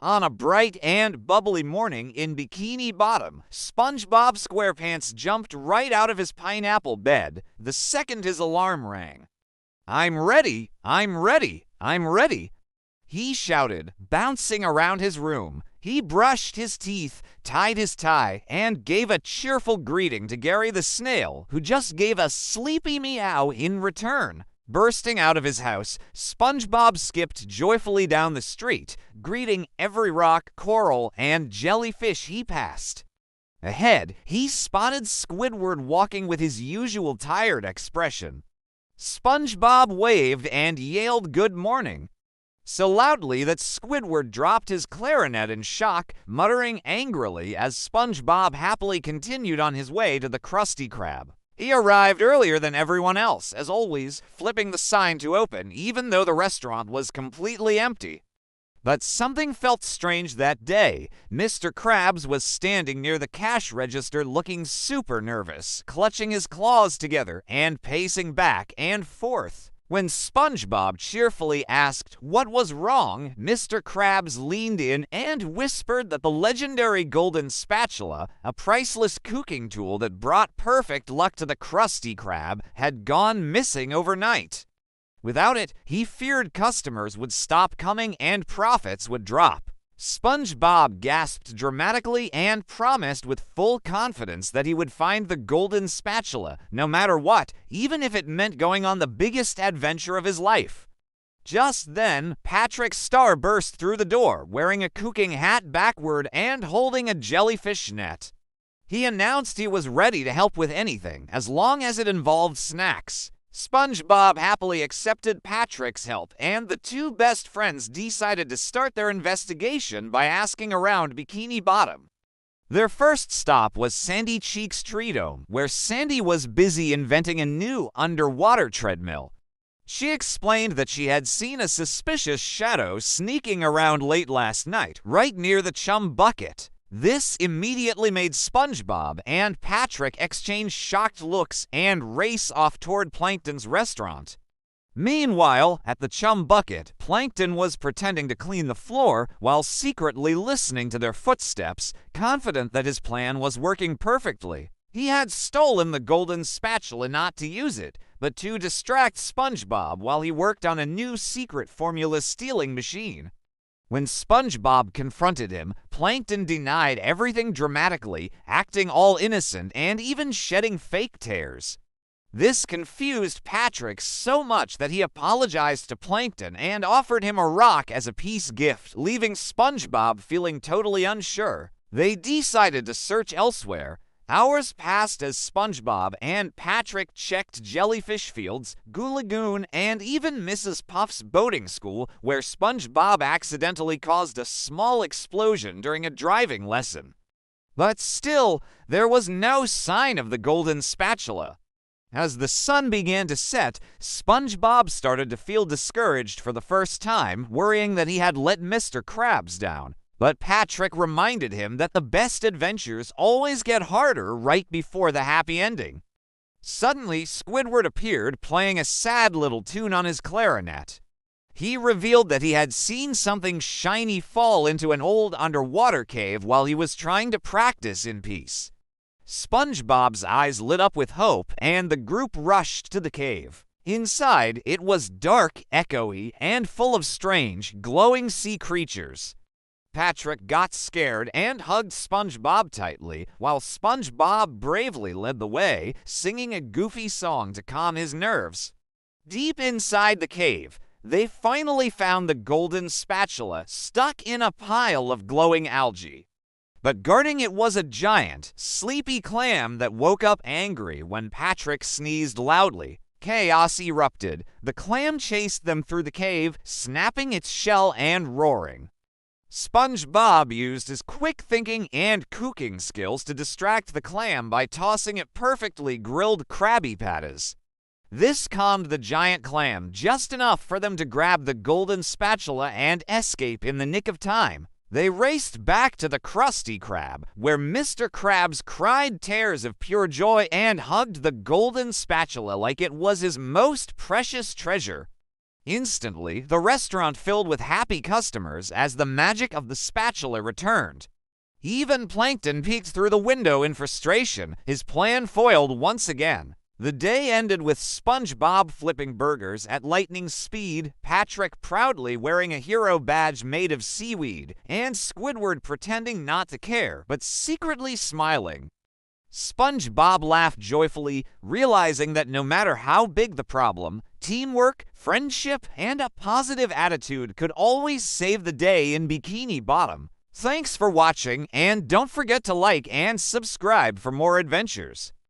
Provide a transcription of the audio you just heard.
On a bright and bubbly morning in Bikini Bottom, SpongeBob SquarePants jumped right out of his pineapple bed the second his alarm rang. "I'm ready! I'm ready! I'm ready!" he shouted, bouncing around his room. He brushed his teeth, tied his tie, and gave a cheerful greeting to Gary the Snail, who just gave a sleepy meow in return. Bursting out of his house, SpongeBob skipped joyfully down the street, greeting every rock, coral, and jellyfish he passed. Ahead, he spotted Squidward walking with his usual tired expression. SpongeBob waved and yelled good morning, so loudly that Squidward dropped his clarinet in shock, muttering angrily as SpongeBob happily continued on his way to the Krusty Krab. He arrived earlier than everyone else, as always, flipping the sign to open, even though the restaurant was completely empty. But something felt strange that day. Mr. Krabs was standing near the cash register looking super nervous, clutching his claws together and pacing back and forth. When SpongeBob cheerfully asked what was wrong, Mr. Krabs leaned in and whispered that the legendary golden spatula, a priceless cooking tool that brought perfect luck to the Krusty Krab, had gone missing overnight. Without it, he feared customers would stop coming and profits would drop. SpongeBob gasped dramatically and promised with full confidence that he would find the golden spatula, no matter what, even if it meant going on the biggest adventure of his life. Just then, Patrick Star burst through the door, wearing a cooking hat backward and holding a jellyfish net. He announced he was ready to help with anything, as long as it involved snacks. SpongeBob happily accepted Patrick's help, and the two best friends decided to start their investigation by asking around Bikini Bottom. Their first stop was Sandy Cheeks Tree Dome, where Sandy was busy inventing a new underwater treadmill. She explained that she had seen a suspicious shadow sneaking around late last night, right near the chum bucket. This immediately made SpongeBob and Patrick exchange shocked looks and race off toward Plankton's restaurant. Meanwhile, at the chum bucket, Plankton was pretending to clean the floor while secretly listening to their footsteps, confident that his plan was working perfectly. He had stolen the golden spatula not to use it, but to distract SpongeBob while he worked on a new secret formula stealing machine. When SpongeBob confronted him, Plankton denied everything dramatically, acting all innocent and even shedding fake tears. This confused Patrick so much that he apologized to Plankton and offered him a rock as a peace gift, leaving SpongeBob feeling totally unsure. They decided to search elsewhere. Hours passed as SpongeBob and Patrick checked jellyfish fields, Goo Lagoon, and even Mrs. Puff's boating school, where SpongeBob accidentally caused a small explosion during a driving lesson. But still, there was no sign of the golden spatula. As the sun began to set, SpongeBob started to feel discouraged for the first time, worrying that he had let Mr. Krabs down. But Patrick reminded him that the best adventures always get harder right before the happy ending. Suddenly, Squidward appeared, playing a sad little tune on his clarinet. He revealed that he had seen something shiny fall into an old underwater cave while he was trying to practice in peace. SpongeBob's eyes lit up with hope, and the group rushed to the cave. Inside, it was dark, echoey, and full of strange, glowing sea creatures. Patrick got scared and hugged SpongeBob tightly, while SpongeBob bravely led the way, singing a goofy song to calm his nerves. Deep inside the cave, they finally found the golden spatula stuck in a pile of glowing algae. But guarding it was a giant, sleepy clam that woke up angry when Patrick sneezed loudly. Chaos erupted. The clam chased them through the cave, snapping its shell and roaring. SpongeBob used his quick thinking and cooking skills to distract the clam by tossing it perfectly grilled Krabby Patties. This calmed the giant clam just enough for them to grab the golden spatula and escape in the nick of time. They raced back to the Krusty Krab, where Mr. Krabs cried tears of pure joy and hugged the golden spatula like it was his most precious treasure. Instantly, the restaurant filled with happy customers as the magic of the spatula returned. Even Plankton peeked through the window in frustration, his plan foiled once again. The day ended with SpongeBob flipping burgers at lightning speed, Patrick proudly wearing a hero badge made of seaweed, and Squidward pretending not to care but secretly smiling. SpongeBob laughed joyfully, realizing that no matter how big the problem, teamwork, friendship, and a positive attitude could always save the day in Bikini Bottom. Thanks for watching, and don't forget to like and subscribe for more adventures.